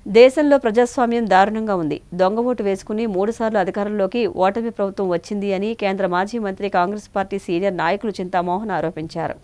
దేశంలో ప్రజాస్వామ్యం దారుణంగా ఉంది. దొంగ ఓటు వేసుకుని 3 సార్లు అధికారంలోకి ఓటమి ప్రభుత్వం వచ్చింది అని కేంద్ర మాజీ మంత్రి కాంగ్రెస్ పార్టీ సీనియర్ నాయకులు చింతామోహన్ ఆరోపించారు.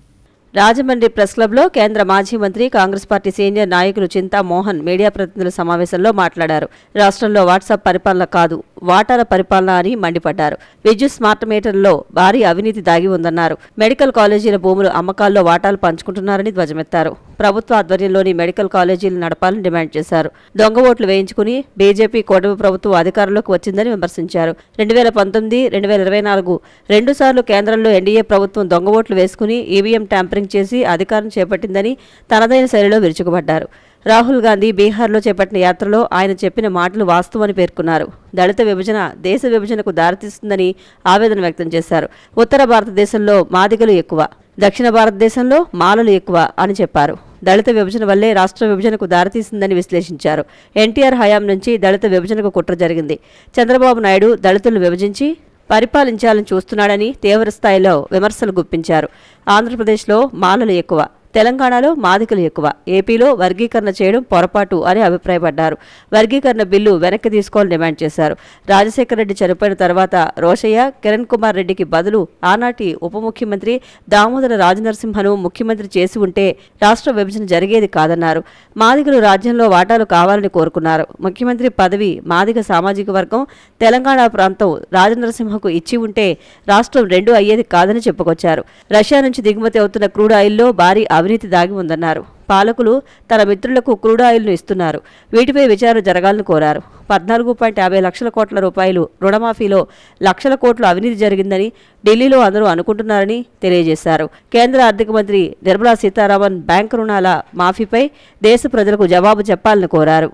రాజమండ్రి ప్రెస్ క్లబ్లో కేంద్ర మాజీ మంత్రి కాంగ్రెస్ పార్టీ సీనియర్ నాయకులు చింతామోహన్ మీడియా ప్రతినిధుల సమావేశంలో మాట్లాడారు. రాష్ట్రంలో వాట్సాప్ పరిపాలన కాదు, వాటాల పరిపాలన అని మండిపడ్డారు. విద్యుత్ స్మార్ట్ మీటర్లలో భారీ అవినీతి దాగి ఉందన్నారు. మెడికల్ కాలేజీల భూములు అమ్మకాల్లో వాటాలు పంచుకుంటున్నారని ధ్వజమెత్తారు. ప్రభుత్వ ఆధ్వర్యంలోని మెడికల్ కాలేజీలు నడపాలని డిమాండ్ చేశారు. దొంగ ఓట్లు వేయించుకుని బీజేపీ కూటమి ప్రభుత్వం అధికారంలోకి వచ్చిందని విమర్శించారు. 2019, 2024 రెండుసార్లు కేంద్రంలో ఎన్డీఏ ప్రభుత్వం దొంగ ఓట్లు వేసుకుని ఈవీఎం ట్యాంపరింగ్ చేసి అధికారం చేపట్టిందని తనదైన శైలిలో విరుచుకుపడ్డారు. రాహుల్ గాంధీ బీహార్లో చేపట్టిన యాత్రలో ఆయన చెప్పిన మాటలు వాస్తవమని పేర్కొన్నారు. దళిత విభజన దేశ విభజనకు దారితీస్తుందని ఆవేదన వ్యక్తం చేశారు. ఉత్తర భారతదేశంలో మాదిగలు ఎక్కువ, దక్షిణ భారతదేశంలో మాలలు ఎక్కువ అని చెప్పారు. దళిత విభజన వల్లే రాష్ట్ర విభజనకు దారితీసిందని విశ్లేషించారు. ఎన్టీఆర్ హయాం నుంచి దళిత విభజనకు కుట్ర జరిగింది. చంద్రబాబు నాయుడు దళితులను విభజించి పరిపాలించాలని చూస్తున్నాడని తీవ్రస్థాయిలో విమర్శలు గుప్పించారు. ఆంధ్రప్రదేశ్లో మాలలు ఎక్కువ, తెలంగాణలో మాదికలు ఎక్కువ, ఏపీలో వర్గీకరణ చేయడం పొరపాటు అని అభిప్రాయపడ్డారు. వర్గీకరణ బిల్లు వెనక్కి తీసుకోవాలని డిమాండ్ చేశారు. రాజశేఖర రెడ్డి చనిపోయిన తర్వాత రోషయ్య, కిరణ్ కుమార్ రెడ్డికి బదులు ఆనాటి ఉప ముఖ్యమంత్రి దామోదర రాజనరసింహను ముఖ్యమంత్రి చేసి ఉంటే రాష్ట్ర విభజన జరిగేది కాదన్నారు. మాదిగలు రాజ్యంలో వాటాలు కావాలని కోరుకున్నారు. ముఖ్యమంత్రి పదవి మాదిగ సామాజిక వర్గం తెలంగాణ ప్రాంతం రాజనరసింహకు ఇచ్చి ఉంటే రాష్ట్రం రెండు అయ్యేది కాదని చెప్పుకొచ్చారు. రష్యా నుంచి దిగుమతి అవుతున్న క్రూడ్ ఆయిల్లో భారీ అవినీతి దాగి ఉందన్నారు. పాలకులు తన మిత్రులకు క్రూడ్ ఆయిల్ను ఇస్తున్నారు. వీటిపై విచారణ జరగాలని కోరారు. 14.50 లక్షల కోట్ల రూపాయలు రుణమాఫీలో లక్షల కోట్ల అవినీతి జరిగిందని ఢిల్లీలో అందరూ అనుకుంటున్నారని తెలియజేశారు. కేంద్ర ఆర్థిక మంత్రి నిర్మలా సీతారామన్ బ్యాంకు రుణాల మాఫీపై దేశ ప్రజలకు జవాబు చెప్పాలని కోరారు.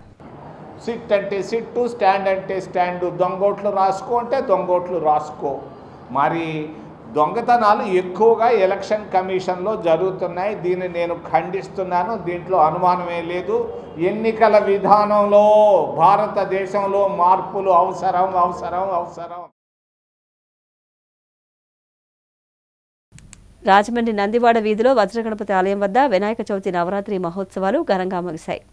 సిట్ అంటే సిట్టు, స్టాండ్ అంటే స్టాండు, దొంగోట్లు రాసుకో అంటే దొంగోట్లు రాసుకో. మరి దొంగతనాలు ఎక్కువగా ఎలక్షన్ కమిషన్లో జరుగుతున్నాయి. దీన్ని నేను ఖండిస్తున్నాను. దీంట్లో అనుమానమే లేదు. ఎన్నికల విధానంలో భారతదేశంలో మార్పులు అవసరం అవసరం అవసరం. రాజమండ్రి నందివాడ వీధిలో వజ్రగణపతి ఆలయం వద్ద వినాయక చవితి నవరాత్రి మహోత్సవాలు ఘనంగా ముగిశాయి.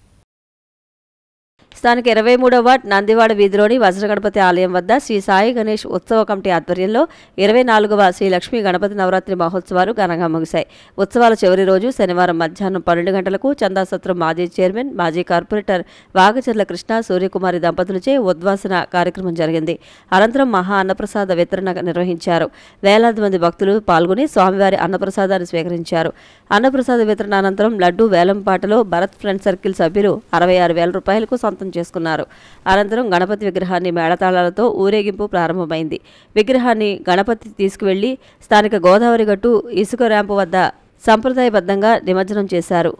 స్థానిక 23వ వార్డ్ నందివాడ వీధిలోని వజ్రగణపతి ఆలయం వద్ద శ్రీ సాయి గణేష్ ఉత్సవ కమిటీ ఆధ్వర్యంలో 24వ శ్రీ లక్ష్మీ గణపతి నవరాత్రి మహోత్సవాలు ఘనంగా ముగిశాయి. ఉత్సవాల చివరి రోజు శనివారం మధ్యాహ్నం 12 గంటలకు చందాసత్రం మాజీ చైర్మన్, మాజీ కార్పొరేటర్ వాగచర్ల కృష్ణ సూర్యకుమారి దంపతులచే ఉద్వాసన కార్యక్రమం జరిగింది. అనంతరం మహా అన్నప్రసాద వితరణ నిర్వహించారు. వేలాది మంది భక్తులు పాల్గొని స్వామివారి అన్నప్రసాదాన్ని స్వీకరించారు. అన్నప్రసాద వితరణ అనంతరం లడ్డూ వేలంపాటలో భరత్ ఫ్రెండ్ సర్కిల్ సభ్యులు 66,000 రూపాయలకు సొంతం చేసుకున్నారు. అనంతరం గణపతి విగ్రహాన్ని మేళతాళాలతో ఊరేగింపు ప్రారంభమైంది. విగ్రహాన్ని గణపతి తీసుకువెళ్లి స్థానిక గోదావరి గట్టు ఇసుక ర్యాంపు వద్ద సంప్రదాయబద్ధంగా నిమజ్జనం చేశారు.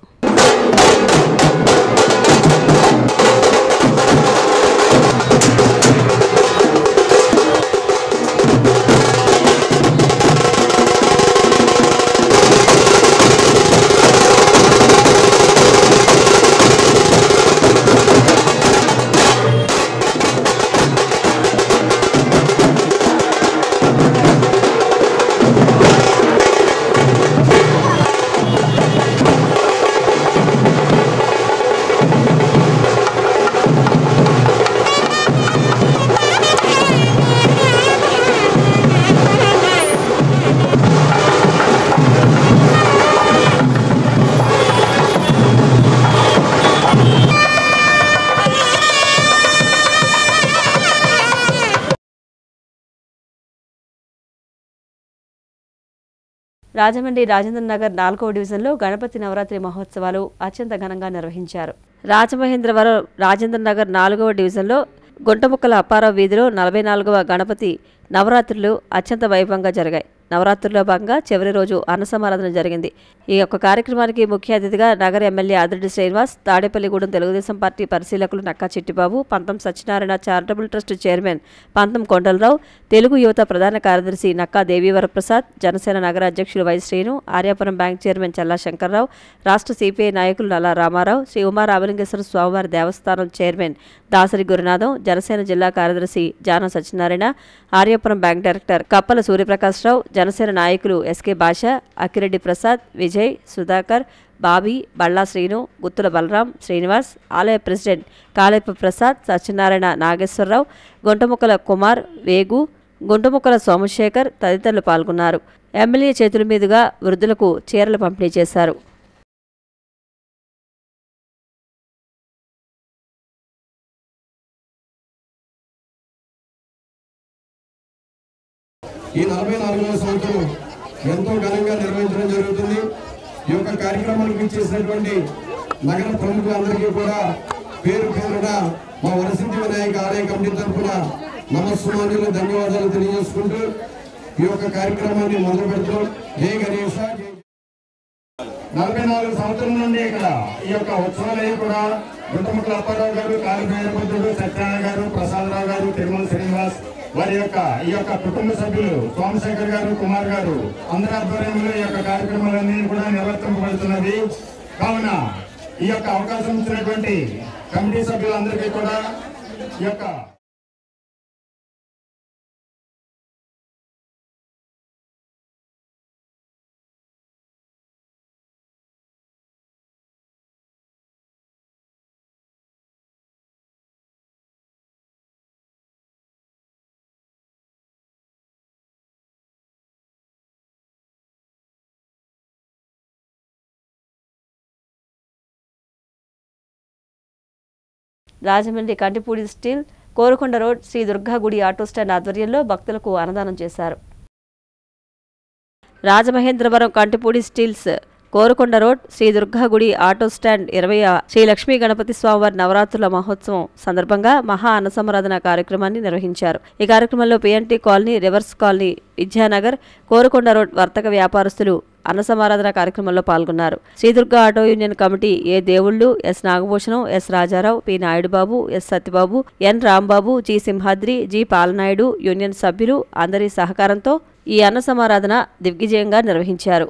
రాజమండ్రి రాజేంద్ర నగర్ 4వ డివిజన్లో గణపతి నవరాత్రి మహోత్సవాలు అత్యంత ఘనంగా నిర్వహించారు. రాజమహేంద్రవరం రాజేంద్ర నగర్ 4వ డివిజన్లో గుంటముక్కల అప్పారావు వీధిలో 44వ గణపతి నవరాత్రులు అత్యంత వైభవంగా జరిగాయి. నవరాత్రుల్లో భాగంగా చివరి రోజు అన్నసమారాధన జరిగింది. ఈ యొక్క కార్యక్రమానికి ముఖ్య అతిథిగా నగర ఎమ్మెల్యే ఆదిరెడ్డి శ్రీనివాస్, తాడేపల్లిగూడెం తెలుగుదేశం పార్టీ పరిశీలకులు నక్కా చిట్టిబాబు, పంతం సత్యనారాయణ చారిటబుల్ ట్రస్ట్ చైర్మన్ పంతం కొండలరావు, తెలుగు యువత ప్రధాన కార్యదర్శి నక్కా దేవీవరప్రసాద్, జనసేన నగర అధ్యక్షులు Y Srinu, Aryapuram bank chairman Challa Shankarrao, రాష్ట్ర సిపిఐ నాయకులు నల్లా రామారావు, శ్రీ ఉమా రామలింగేశ్వర స్వామివారి దేవస్థానం చైర్మన్ దాసరి గురునాథం, జనసేన జిల్లా కార్యదర్శి జాన సత్యనారాయణ, ఆర్యాపురం బ్యాంక్ డైరెక్టర్ కప్పల సూర్యప్రకాశ్రావు, జనసేన నాయకులు ఎస్కే భాష, అక్కిరెడ్డి ప్రసాద్, విజయ్, సుధాకర్, బాబీ, బళ్ళా శ్రీను, గుత్తుల బలరాం, శ్రీనివాస్, ఆలయ ప్రెసిడెంట్ కాళేప ప్రసాద్, సత్యనారాయణ నాగేశ్వరరావు, గుంటముక్కల కుమార్, వేగు, గుంటముక్కల సోమశేఖర్ తదితరులు పాల్గొన్నారు. ఎమ్మెల్యే చేతుల మీదుగా వృద్ధులకు చీరలు పంపిణీ చేశారు. ఈ 44వ సంవత్సరం ఎంతో ఘనంగా నిర్వహించడం జరుగుతుంది. ఈ యొక్క కార్యక్రమానికి ఇచ్చేసినటువంటి నగర ప్రముఖులందరికీ కూడా పేరు పేరున మా వరసిద్ధి వినాయక ఆలయ కమిటీ తరఫున నమస్సుమాన్యులు ధన్యవాదాలు తెలియజేసుకుంటూ ఈ యొక్క కార్యక్రమాన్ని మొదలు పెడుతున్నాం. జై గణేశ. 44 సంవత్సరం నుండి ఇక్కడ ఈ యొక్క ఉత్సవాలన్నీ కూడా గుంటముక్కల అప్పారావు గారు, కాళీభైరభద్రుడు, సత్యనారాయణ గారు, ప్రసాదరావు గారు, తిరుమల శ్రీనివాస్ వారి ఈ యొక్క కుటుంబ సభ్యులు సోమశేఖర్ గారు, కుమార్ గారు అందరి ఆధ్వర్యంలో ఈ యొక్క కార్యక్రమాలన్నీ కూడా నిర్వర్తింపబడుతున్నది. కావున ఈ యొక్క అవకాశం ఇచ్చినటువంటి కమిటీ సభ్యులందరికీ కూడా ఈ యొక్క రాజమండ్రి కంటిపూడి స్టీల్, కోరుకొండ రోడ్ శ్రీ దుర్గా గుడి ఆటో స్టాండ్ ఆధ్వర్యంలో భక్తులకు అన్నదానం చేశారు. రాజమహేంద్రవరం కంటిపూడి స్టీల్స్, కోరుకొండ రోడ్ శ్రీ దుర్గా గుడి ఆటో స్టాండ్ 20వ శ్రీ లక్ష్మీ గణపతి స్వామివారి నవరాత్రుల మహోత్సవం సందర్భంగా మహా అన్నసమారాధన కార్యక్రమాన్ని నిర్వహించారు. ఈ కార్యక్రమంలో PNT colony, rivers colony, Vidyanagar, Korukonda road వర్తక వ్యాపారస్తులు అన్నసమారాధన కార్యక్రమంలో పాల్గొన్నారు. Sridurga auto union committee A Devullu, S Nagabhushanam, S Rajarao, P Naidubabu, S Satyababu, N Rambabu, G Simhadri, G Palanaidu union సభ్యులు అందరి సహకారంతో ఈ అన్నసమారాధన దిగ్విజయంగా నిర్వహించారు.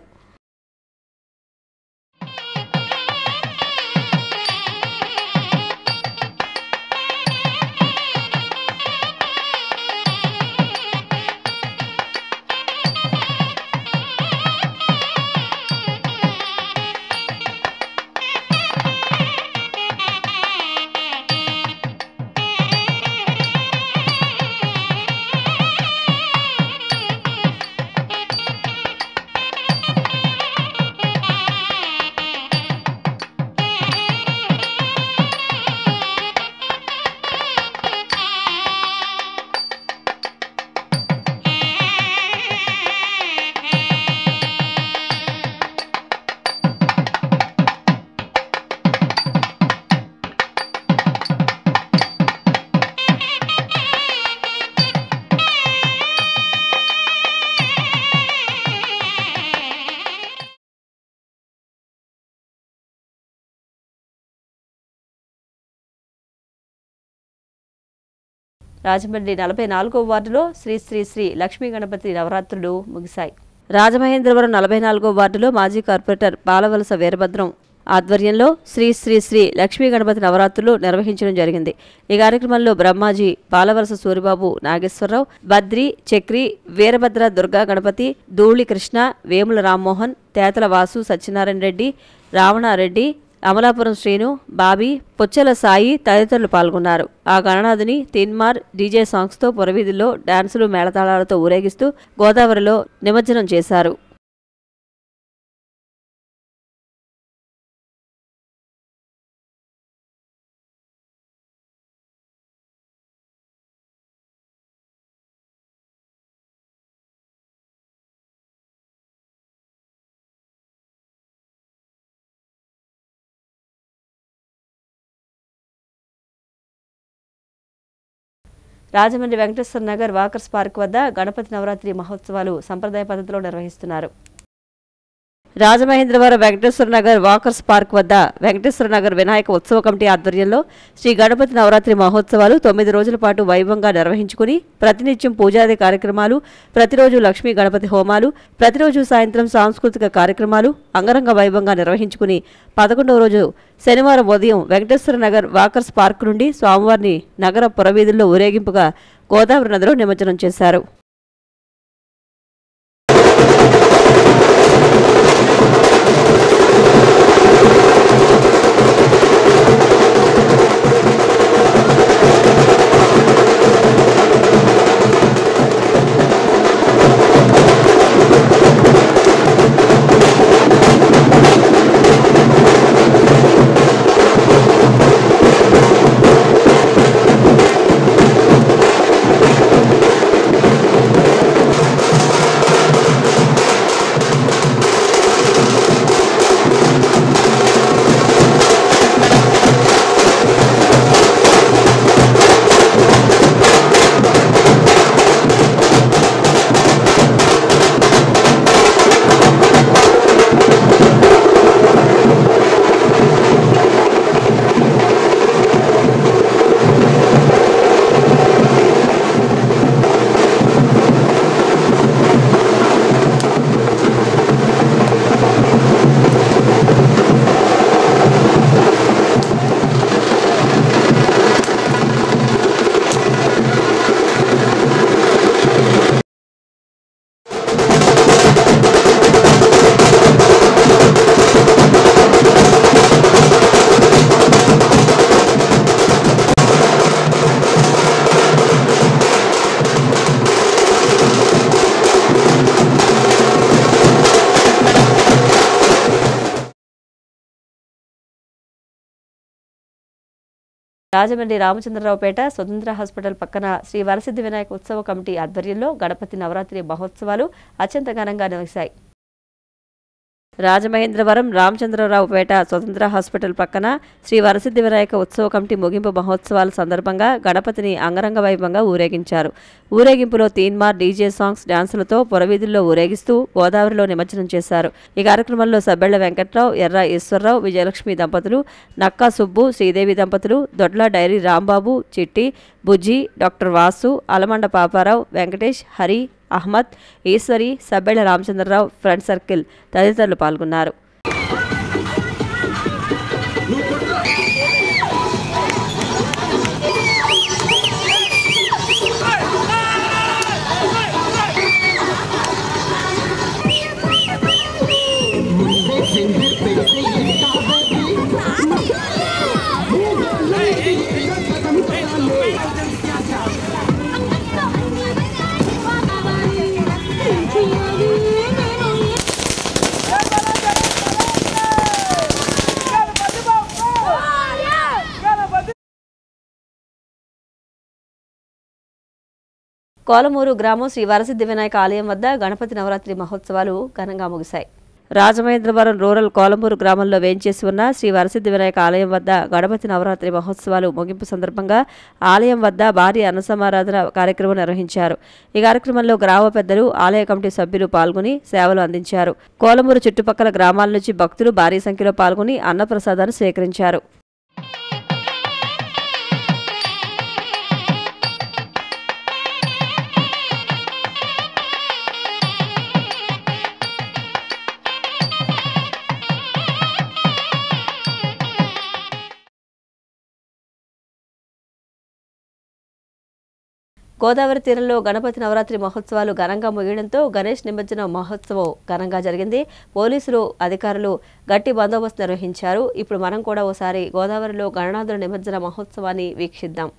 రాజమండ్రి 44వ వార్డులో శ్రీ శ్రీ శ్రీ లక్ష్మీ గణపతి నవరాత్రులు ముగిశాయి. రాజమహేంద్రవరం 44వ వార్డులో మాజీ కార్పొరేటర్ బాలవలస వీరభద్రం ఆధ్వర్యంలో శ్రీ శ్రీ శ్రీ లక్ష్మీ గణపతి నవరాత్రులు నిర్వహించడం జరిగింది. ఈ కార్యక్రమంలో బ్రహ్మాజీ, బాలవలస సూరిబాబు, నాగేశ్వరరావు, బద్రి, చక్రి, వీరభద్ర, దుర్గా గణపతి, ధూళి కృష్ణ, వేముల రామ్మోహన్, తేతల వాసు, సత్యనారాయణ రెడ్డి, రావణారెడ్డి, అమలాపురం శ్రీను, బాబీ, పొచ్చల సాయి తదితరులు పాల్గొన్నారు. ఆ గణనాథుని తీన్మార్ డీజే సాంగ్స్తో పురవీధుల్లో డాన్సులు, మేళతాళాలతో ఊరేగిస్తూ గోదావరిలో నిమజ్జనం చేశారు. రాజమండ్రి వెంకటేశ్వర నగర్ వాకర్స్ పార్క్ వద్ద గణపతి నవరాత్రి మహోత్సవాలు సంప్రదాయ పద్ధతిలో నిర్వహిస్తున్నారు. రాజమహేంద్రవరం వెంకటేశ్వర నగర్ వాకర్స్ పార్క్ వద్ద వెంకటేశ్వర నగర్ వినాయక ఉత్సవ కమిటీ ఆధ్వర్యంలో శ్రీ గణపతి నవరాత్రి మహోత్సవాలు 9 రోజుల పాటు వైభవంగా నిర్వహించుకుని ప్రతినిత్యం పూజాది కార్యక్రమాలు, ప్రతిరోజు లక్ష్మీ గణపతి హోమాలు, ప్రతిరోజు సాయంత్రం సాంస్కృతిక కార్యక్రమాలు అంగరంగ వైభవంగా నిర్వహించుకుని 11వ రోజు శనివారం ఉదయం వెంకటేశ్వర నగర్ వాకర్స్ పార్క్ నుండి స్వామివారిని నగర పురవీధుల్లో ఊరేగింపుగా గోదావరి నదిలో నిమజ్జనం చేశారు. రాజమండ్రి రామచంద్రరావుపేట స్వతంత్ర హాస్పిటల్ పక్కన శ్రీ వరసిద్ధి వినాయక ఉత్సవ కమిటీ ఆధ్వర్యంలో గణపతి నవరాత్రి మహోత్సవాలు అత్యంత ఘనంగా ముగిశాయి. రాజమహేంద్రవరం రామచంద్రరావుపేట స్వతంత్ర హాస్పిటల్ పక్కన శ్రీ వరసిద్ధి వినాయక ఉత్సవ కమిటీ ముగింపు మహోత్సవాల సందర్భంగా గణపతిని అంగరంగ వైభవంగా ఊరేగించారు. ఊరేగింపులో తీన్మార్, డీజే సాంగ్స్, డాన్సులతో పురవీధుల్లో ఊరేగిస్తూ గోదావరిలో నిమజ్జనం చేశారు. ఈ కార్యక్రమంలో సబ్బెళ్ల వెంకట్రావు, ఎర్ర ఈశ్వరరావు, విజయలక్ష్మి దంపతులు, నక్కా సుబ్బు, శ్రీదేవి దంపతులు, దొడ్ల dairy Rambabu, Chitti, Bujji, doctor Vasu, Alamanda Paparao, Venkatesh, Hari, Ahmed, Eshwari, Sabbella Ramachandrarao, friend circle తదితరులు పాల్గొన్నారు. కోలమూరు గ్రామం శ్రీ వరసిద్ధి వినాయక ఆలయం వద్ద గణపతి నవరాత్రి మహోత్సవాలు ఘనంగా ముగిశాయి. రాజమహేంద్రవరం రూరల్ కోలమూరు గ్రామంలో వేంచేసి ఉన్న శ్రీ వరసిద్ధి వినాయక ఆలయం వద్ద గణపతి నవరాత్రి మహోత్సవాలు ముగింపు సందర్భంగా ఆలయం వద్ద భారీ అన్నసమారాధన కార్యక్రమం నిర్వహించారు. ఈ కార్యక్రమంలో గ్రామ పెద్దలు, ఆలయ కమిటీ సభ్యులు పాల్గొని సేవలు అందించారు. కోలమూరు చుట్టుపక్కల గ్రామాల నుంచి భక్తులు భారీ సంఖ్యలో పాల్గొని అన్నప్రసాదాన్ని స్వీకరించారు. గోదావరి తీరంలో గణపతి నవరాత్రి మహోత్సవాలు ఘనంగా ముగియడంతో గణేష్ నిమజ్జన మహోత్సవం ఘనంగా జరిగింది. పోలీసులు, అధికారులు గట్టి బందోబస్తు నిర్వహించారు. ఇప్పుడు మనం కూడా ఓసారి గోదావరిలో గణనాథుల నిమజ్జన మహోత్సవాన్ని వీక్షిద్దాం.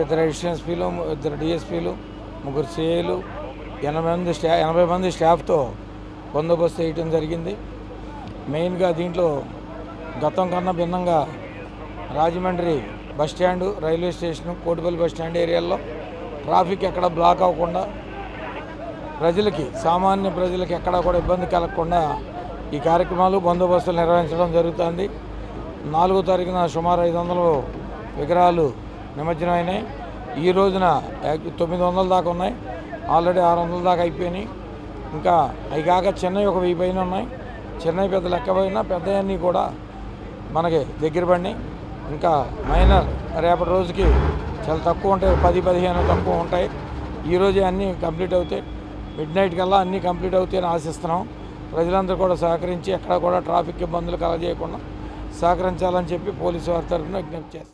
ఇద్దరు ఎస్ఎస్పీలు, ఇద్దరు డిఎస్పీలు, ముగ్గురు సిఐలు, 80 మంది స్టాఫ్తో బందోబస్తు చేయడం జరిగింది. మెయిన్గా దీంట్లో గతం కన్నా భిన్నంగా Rajahmundry bus stand, railway station, Kotipalli bus stand ఏరియాల్లో ట్రాఫిక్ ఎక్కడ బ్లాక్ అవ్వకుండా, ప్రజలకి, సామాన్య ప్రజలకి ఎక్కడా కూడా ఇబ్బంది కలగకుండా ఈ కార్యక్రమాలు, బందోబస్తులు నిర్వహించడం జరుగుతుంది. 4వ తారీఖున సుమారు 500 విగ్రహాలు నిమజ్జనమైనాయి. ఈ రోజున 900 దాకా ఉన్నాయి. ఆల్రెడీ 600 దాకా అయిపోయినాయి. ఇంకా అవి కాక చిన్నవి ఒక 1000 పైన ఉన్నాయి. చిన్నవి పెద్ద లెక్కపోయినా పెద్దవన్నీ కూడా మనకి దగ్గర పడి ఇంకా మైనర్ రేపటి రోజుకి చాలా తక్కువ ఉంటాయి, 10-15 తక్కువ ఉంటాయి. ఈరోజే అన్నీ కంప్లీట్ అవుతాయి, మిడ్ నైట్ కల్లా అన్నీ కంప్లీట్ అవుతాయని ఆశిస్తున్నాం. ప్రజలందరూ కూడా సహకరించి ఎక్కడ కూడా ట్రాఫిక్ ఇబ్బందులు కలగజేయకుండా సహకరించాలని చెప్పి పోలీసు వారి తరఫున విజ్ఞప్తి చేస్తాం.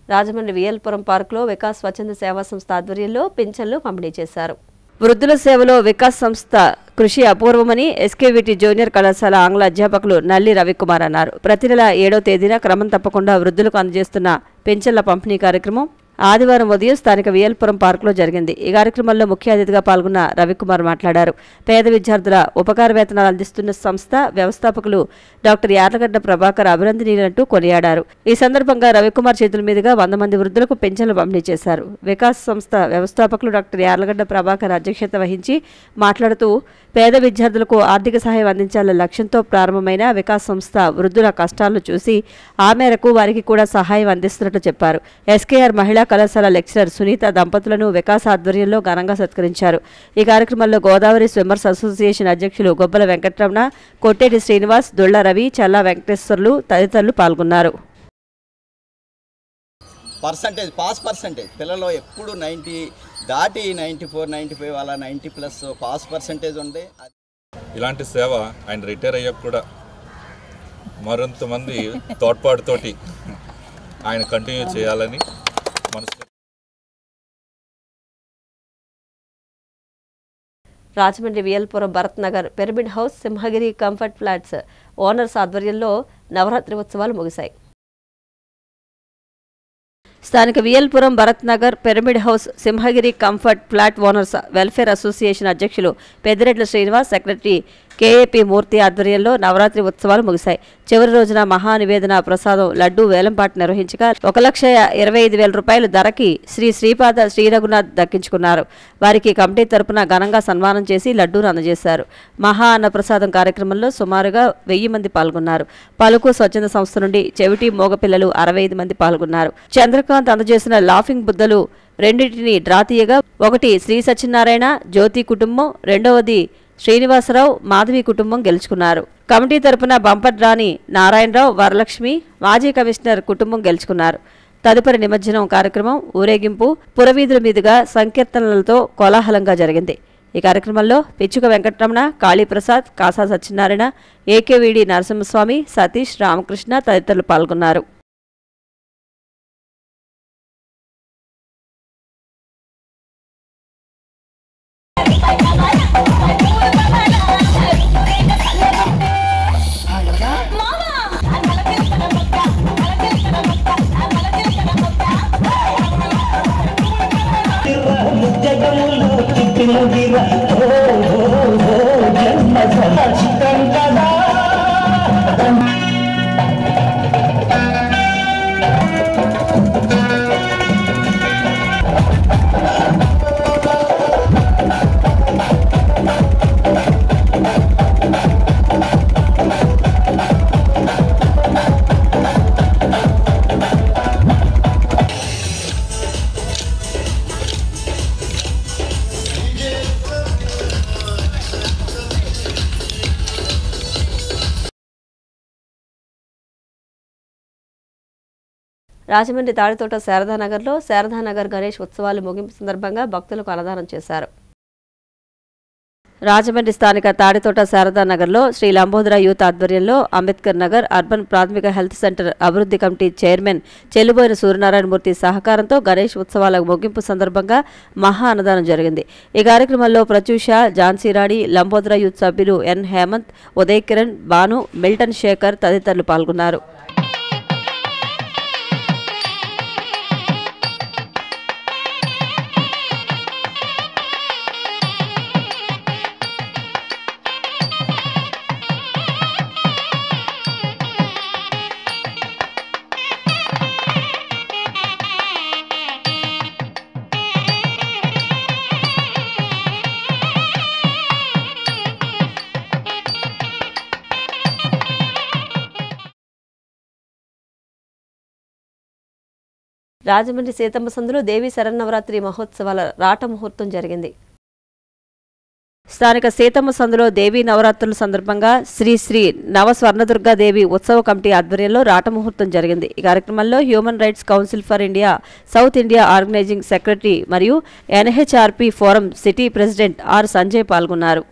రాజమండ్రి విఎల్పురం పార్కులో వికాస్ స్వచ్ఛంద సేవా సంస్థ ఆధ్వర్యంలో పింఛన్లు పంపిణీ చేశారు. వృద్ధుల సేవలో వికాస్ సంస్థ కృషి అపూర్వమని ఎస్కేవిటి జూనియర్ కళాశాల ఆంగ్ల అధ్యాపకులు నల్లి రవికుమార్ అన్నారు. ప్రతి నెల 7వ తేదీన క్రమం తప్పకుండా వృద్ధులకు అందజేస్తున్న పింఛన్ల పంపిణీ కార్యక్రమం ఆదివారం ఉదయం స్థానిక విఎల్పురం పార్కులో జరిగింది. ఈ కార్యక్రమంలో ముఖ్య అతిథిగా పాల్గొన్న రవికుమార్ మాట్లాడారు. పేద విద్యార్థుల ఉపకార వేతనాలు అందిస్తున్న సంస్థ వ్యవస్థాపకులు డాక్టర్ యార్లగడ్డ ప్రభాకర్ అభినందనీయులంటూ కొనియాడారు. ఈ సందర్భంగా రవికుమార్ చేతుల మీదుగా 100 మంది వృద్ధులకు పింఛన్లు పంపిణీ చేశారు. వికాస్ సంస్థ వ్యవస్థాపకులు డాక్టర్ యార్లగడ్డ ప్రభాకర్ అధ్యక్షత వహించి మాట్లాడుతూ పేద విద్యార్థులకు ఆర్థిక సహాయం అందించాలనే లక్ష్యంతో ప్రారంభమైన వికాస్ సంస్థ వృద్ధుల కష్టాలను చూసి ఆ మేరకు వారికి కూడా సహాయం అందిస్తున్నట్లు చెప్పారు. ఎస్కేఆర్ మహిళా కళాశాల లెక్చరర్ సునీత దంపతులను వికాస్ ఆధ్వర్యంలో ఘనంగా సత్కరించారు. ఈ కార్యక్రమంలో గోదావరి స్విమ్మర్స్ అసోసియేషన్ అధ్యక్షులు గొబ్బల వెంకటరమణ, కొట్టేటి శ్రీనివాస్, దొళ్ల రవి, చల్లా వెంకటేశ్వర్లు తదితరులు పాల్గొన్నారు. పాస్ పర్సంటేజ్ పిల్లలు ఎప్పుడు 90 దాటి 94, 95 అలా 90+ పాస్ పర్సంటేజ్ ఉంది. ఇలాంటి సేవ ఆయన రిటైర్ అయ్యాక కూడా మరింతమంది తోడ్పాటుతోటి ఆయన కంటిన్యూ చేయాలని మనసు. Rajahmundry VL Puram Bharat Nagar pyramid house Simhagiri comfort flats owners ఆధ్వర్యంలో నవరాత్రి ఉత్సవాలు ముగిశాయి. స్థానిక VL Puram Bharat Nagar pyramid house Simhagiri comfort flat owners welfare association అధ్యక్షులు పెద్దిరెడ్ల శ్రీనివాస్, సెక్రటరీ కేఏపీ మూర్తి ఆధ్వర్యంలో నవరాత్రి ఉత్సవాలు ముగిశాయి. చివరి రోజున మహానివేదన ప్రసాదం లడ్డూ వేలంపాటు నిర్వహించగా 1,25,000 రూపాయల ధరకి శ్రీపాద శ్రీ రఘునాథ్ దక్కించుకున్నారు. వారికి కమిటీ తరపున ఘనంగా సన్మానం చేసి లడ్డూను అందజేశారు. మహా అన్న ప్రసాదం కార్యక్రమంలో సుమారుగా 1000 మంది పాల్గొన్నారు. పలుకు స్వచ్ఛంద సంస్థ నుండి చెవిటి మోగపిల్లలు 65 మంది పాల్గొన్నారు. చంద్రకాంత్ అందజేసిన లాఫింగ్ బుద్ధలు రెండింటిని డ్రా తీయగా ఒకటి శ్రీ సత్యనారాయణ జ్యోతి కుటుంబం, రెండవది శ్రీనివాసరావు మాధవి కుటుంబం గెలుచుకున్నారు. కమిటీ తరపున బంపర్ డ్రాని నారాయణరావు, వరలక్ష్మి, మాజీ కమిషనర్ కుటుంబం గెలుచుకున్నారు. తదుపరి నిమజ్జనం కార్యక్రమం ఊరేగింపు పురవీధుల మీదుగా సంకీర్తనలతో కోలాహలంగా జరిగింది. ఈ కార్యక్రమంలో పిచ్చుక వెంకటరమణ, కాళీప్రసాద్, కాసా సత్యనారాయణ, ఏకేవిడి నరసింహస్వామి, సతీష్, రామకృష్ణ తదితరులు పాల్గొన్నారు. రాజమండ్రి తాడితోట శారదానగర్లో శారదానగర్ గణేష్ ఉత్సవాలు ముగింపు సందర్భంగా భక్తులకు అన్నదానం చేశారు. రాజమండ్రి స్థానిక తాడితోట శారదానగర్లో శ్రీ లంబోదర యూత్ ఆధ్వర్యంలో అంబేద్కర్ నగర్ అర్బన్ ప్రాథమిక హెల్త్ సెంటర్ అభివృద్ధి కమిటీ చైర్మన్ చెల్లుబోయిన సూర్యనారాయణమూర్తి సహకారంతో గణేష్ ఉత్సవాల ముగింపు సందర్భంగా మహా అన్నదానం జరిగింది. ఈ కార్యక్రమంలో ప్రత్యూష, ఝాన్సీరాణి, లంబోదర యూత్ సభ్యులు ఎన్ హేమంత్, ఉదయ్ కిరణ్, భాను, మిల్టన్ శేఖర్ తదితరులు పాల్గొన్నారు. రాజమండ్రి సీతమ్మ సందులో దేవీ శరన్నవరాత్రి మహోత్సవాల రాట ముహూర్తం జరిగింది. స్థానిక సీతమ్మ సందులో దేవీ నవరాత్రుల సందర్భంగా శ్రీ శ్రీ నవస్వర్ణదుర్గాదేవి ఉత్సవ కమిటీ ఆధ్వర్యంలో రాట ముహూర్తం జరిగింది. ఈ కార్యక్రమంలో human rights council for India South India organizing secretary మరియు NHRP forum city president R Sanjay పాల్గొన్నారు.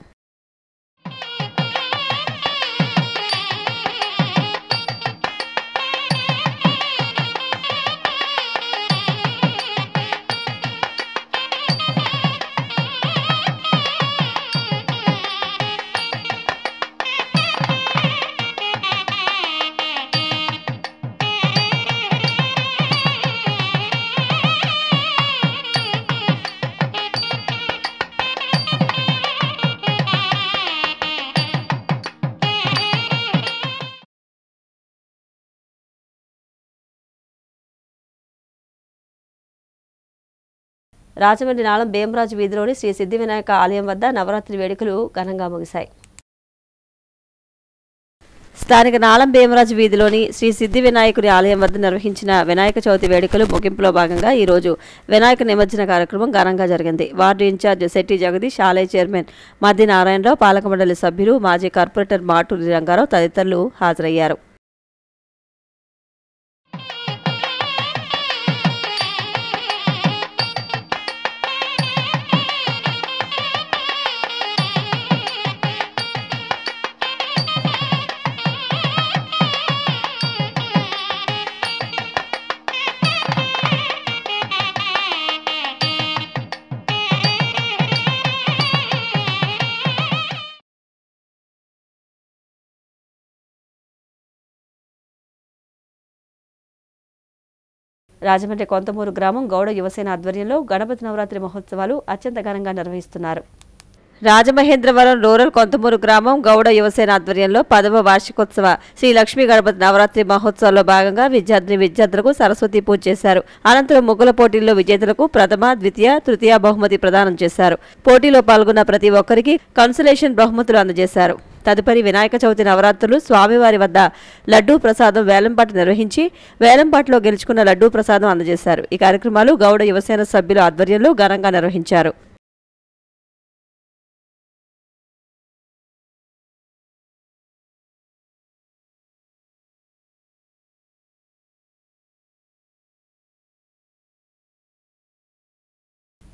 రాజమండ్రి నాలం భీమరాజు వీధిలోని శ్రీ సిద్ధి వినాయక ఆలయం వద్ద నవరాత్రి వేడుకలు ఘనంగా ముగిశాయి. స్థానిక నాలం భీమరాజు వీధిలోని శ్రీ సిద్ధి వినాయకుడి ఆలయం వద్ద నిర్వహించిన వినాయక చవితి వేడుకలు ముగింపులో భాగంగా ఈరోజు వినాయక నిమజ్జన కార్యక్రమం ఘనంగా జరిగింది. వార్డు ఇన్ఛార్జ్ శెట్టి జగదీష్, ఆలయ చైర్మన్ మద్ది నారాయణరావు, పాలక మండలి సభ్యులు, మాజీ కార్పొరేటర్ మాటూరి రంగారావు తదితరులు హాజరయ్యారు. రాజమండ్రి కొంతమూరు గ్రామం గౌడ యువసేన ఆధ్వర్యంలో గణపతి నవరాత్రి మహోత్సవాలు అత్యంత ఘనంగా నిర్వహిస్తున్నారు. రాజమహేంద్రవరం రూరల్ కొంతమూరు గ్రామం గౌడ యువసేన ఆధ్వర్యంలో 10వ వార్షికోత్సవ శ్రీ లక్ష్మీ గణపతి నవరాత్రి మహోత్సవాల్లో భాగంగా విద్యార్థులకు సరస్వతి పూజ చేశారు. అనంతరం ముగ్గుల పోటీల్లో విజేతలకు ప్రథమ, ద్వితీయ, తృతీయ బహుమతి ప్రదానం చేశారు. పోటీలో పాల్గొన్న ప్రతి ఒక్కరికి కన్సలేషన్ బహుమతులు అందజేశారు. తదుపరి వినాయక చవితి నవరాత్రులు స్వామివారి వద్ద లడ్డూ ప్రసాదం వేలంపాట నిర్వహించి వేలంపాటలో గెలుచుకున్న లడ్డూ ప్రసాదం అందజేశారు. ఈ కార్యక్రమాలు గౌడ యువసేన సభ్యుల ఆధ్వర్యంలో ఘనంగా నిర్వహించారు.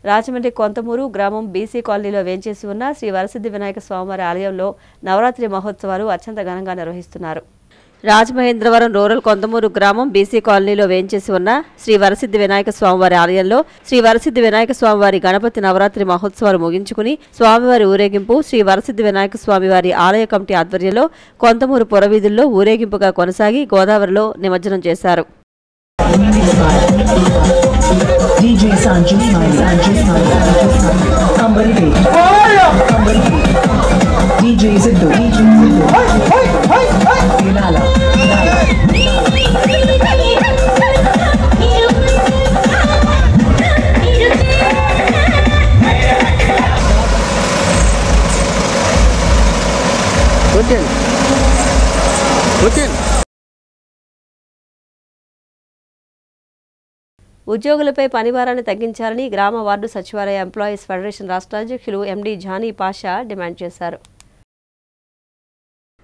రాజమండ్రి కొంతమూరు గ్రామం బీసీ కాలనీలో వేంచేసి ఉన్న శ్రీ వరసిద్ధి వినాయక స్వామివారి ఆలయంలో నవరాత్రి మహోత్సవాలు అత్యంత ఘనంగా నిర్వహిస్తున్నారు. రాజమహేంద్రవరం రూరల్ కొంతమూరు గ్రామం బీసీ కాలనీలో వేంచేసి ఉన్న శ్రీ వరసిద్ధి వినాయక స్వామివారి ఆలయంలో శ్రీ వరసిద్ధి వినాయక స్వామివారి గణపతి నవరాత్రి మహోత్సవాలు ముగించుకుని స్వామివారి ఊరేగింపు శ్రీ వరసిద్ధి వినాయక స్వామివారి ఆలయ కమిటీ ఆధ్వర్యంలో కొంతమూరు పురవీధుల్లో ఊరేగింపుగా కొనసాగి గోదావరిలో నిమజ్జనం చేశారు. DJ Sanju DJ Siddu Ilala Putin ఉద్యోగులపై పనిభారాన్ని తగ్గించాలని గ్రామ వార్డు సచివాలయ ఎంప్లాయీస్ ఫెడరేషన్ రాష్ట్ర అధ్యక్షులు ఎండి జానీ పాషా డిమాండ్ చేశారు.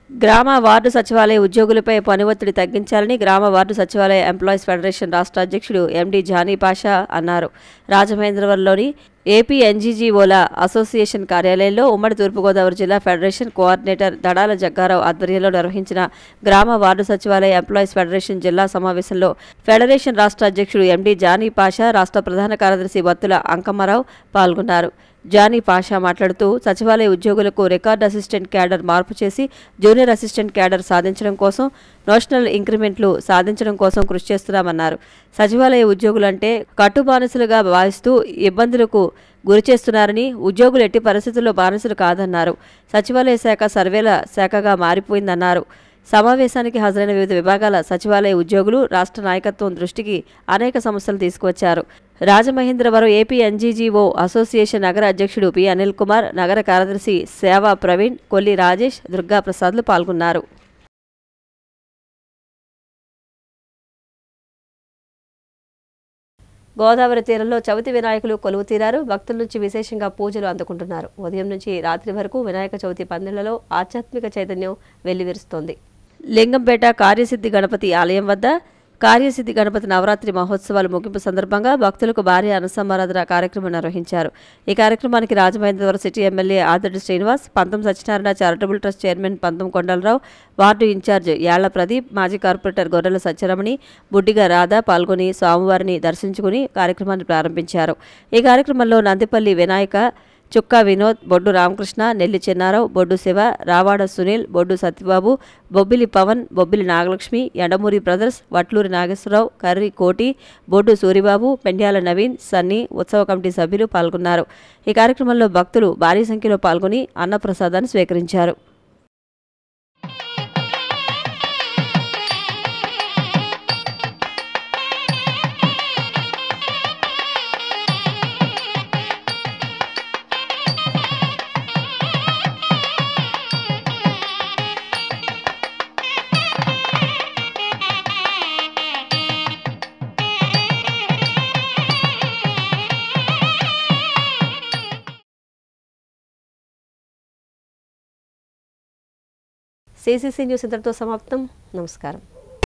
గ్రామ వార్డు సచివాలయ ఉద్యోగులపై పని ఒత్తిడి తగ్గించాలని గ్రామ వార్డు సచివాలయ ఎంప్లాయీస్ ఫెడరేషన్ రాష్ట్ర అధ్యక్షుడు ఎండి జానీ పాషా అన్నారు. రాజమహేంద్రవరంలోని ఏపీ ఎన్జీజీఓల అసోసియేషన్ కార్యాలయంలో ఉమ్మడి తూర్పుగోదావరి జిల్లా ఫెడరేషన్ కోఆర్డినేటర్ దడాల జగ్గారావు ఆధ్వర్యంలో నిర్వహించిన గ్రామ వార్డు సచివాలయ ఎంప్లాయీస్ ఫెడరేషన్ జిల్లా సమావేశంలో ఫెడరేషన్ రాష్ట్ర అధ్యక్షుడు ఎండి జానీ పాషా, రాష్ట్ర ప్రధాన కార్యదర్శి బత్తుల అంకమ్మరావు పాల్గొన్నారు. జానీ పాషా మాట్లాడుతూ సచివాలయ ఉద్యోగులకు రికార్డ్ అసిస్టెంట్ క్యాడర్ మార్పు చేసి జూనియర్ అసిస్టెంట్ క్యాడర్ సాధించడం కోసం, నోషనల్ ఇంక్రిమెంట్లు సాధించడం కోసం కృషి చేస్తున్నామన్నారు. సచివాలయ ఉద్యోగులంటే కట్టుబానిసలుగా భావిస్తూ ఇబ్బందులకు గురిచేస్తున్నారని, ఉద్యోగులు ఎట్టి పరిస్థితుల్లో బానిసలు కాదన్నారు. సచివాలయ శాఖ సర్వేల శాఖగా మారిపోయిందన్నారు. సమావేశానికి హాజరైన వివిధ విభాగాల సచివాలయ ఉద్యోగులు రాష్ట్ర నాయకత్వం దృష్టికి అనేక సమస్యలు తీసుకువచ్చారు. రాజమహేంద్రవరం ఏపీ ఎన్జీజీఓ అసోసియేషన్ నగర అధ్యక్షుడు పి అనిల్ కుమార్, నగర కార్యదర్శి సేవా ప్రవీణ్, కొల్లి రాజేష్, దుర్గాప్రసాద్లు పాల్గొన్నారు. గోదావరి తీరంలో చవితి వినాయకులు కొలువు తీరారు. భక్తుల నుంచి విశేషంగా పూజలు అందుకుంటున్నారు. ఉదయం నుంచి రాత్రి వరకు వినాయక చవితి పందిళ్లలో ఆధ్యాత్మిక చైతన్యం వెల్లివిరుస్తోంది. లింగంపేట కార్యసిద్ధి గణపతి ఆలయం వద్ద కార్యసిద్ధి గణపతి నవరాత్రి మహోత్సవాల ముగింపు సందర్భంగా భక్తులకు భారీ అన్నసమారాధన కార్యక్రమం నిర్వహించారు. ఈ కార్యక్రమానికి రాజమహేంద్రవరం సిటీ ఎమ్మెల్యే ఆదిరెడ్డి శ్రీనివాస్, పంతం సత్యనారాయణ చారిటబుల్ ట్రస్ట్ చైర్మన్ పంతం కొండలరావు, వార్డు ఇన్ఛార్జ్ యాళ్ల ప్రదీప్, మాజీ కార్పొరేటర్ గొర్రెల సత్యరమణి, బుడ్డిగా రాధ పాల్గొని స్వామివారిని దర్శించుకుని కార్యక్రమాన్ని ప్రారంభించారు. ఈ కార్యక్రమంలో నందిపల్లి వినాయక, చుక్కా వినోద్, బొడ్డు రామకృష్ణ, నెల్లి చెన్నారావు, బొడ్డు శివ, రావాడ సునీల్, బొడ్డు సత్యబాబు, బొబ్బిలి పవన్, బొబ్బిలి నాగలక్ష్మి, ఎండమూరి బ్రదర్స్, వట్లూరి నాగేశ్వరరావు, కర్రి కోటి, బొడ్డు సూరిబాబు, పెండ్యాల నవీన్, సన్నీ, ఉత్సవ కమిటీ సభ్యులు పాల్గొన్నారు. ఈ కార్యక్రమంలో భక్తులు భారీ సంఖ్యలో పాల్గొని అన్నప్రసాదాన్ని స్వీకరించారు. CCC న్యూస్ ఇంతటితో సమాప్తం. నమస్కారం.